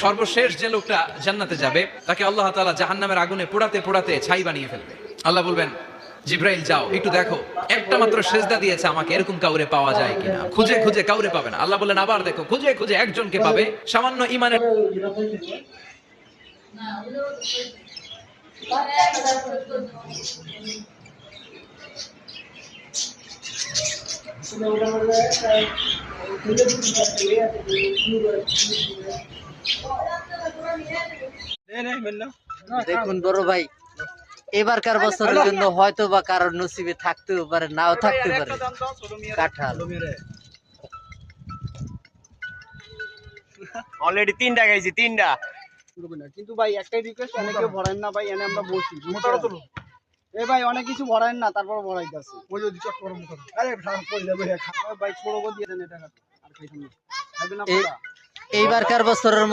সর্বশেষ যে লোকটা জান্নাতে যাবে তাকে আল্লাহ তাআলা জাহান্নামের আগুনে পোড়াতে পোড়াতে ছাই বানিয়ে ফেলবে। আল্লাহ বলবেন, জিব্রাইল যাও একটু দেখো একটা মাত্র সেজদা দিয়েছে আমাকে, এরকম কাউরে পাওয়া যায় কিনা। খুঁজে খুঁজে কাউরে পাবে না। আল্লাহ বললেন আবার দেখো, খুঁজে খুঁজে একজনকে পাবে, সামান্য ইমানের। দেখুন বড় ভাই, এবারকার বছরের জন্য হয়তো বা কারোর নসিবে থাকতেও পারে, নাও থাকতে পারে কাঁঠাল। অলরেডি 3টা খাইছি, 3টা। কিন্তু ভাই একটাই রিকোয়েস্ট, এনে কেউ ভরাইন না ভাই, এনে আমরা বসি। এ ভাই অনেক কিছু ভরাইন না, তারপর ভরাইতেছে ওই যদি চট করে মুখ আরে কই যাবে ভাই ছোট করে দিয়ে দেন এটা আর খাইতাম না। খাইবেন না? এইবারকার বছরের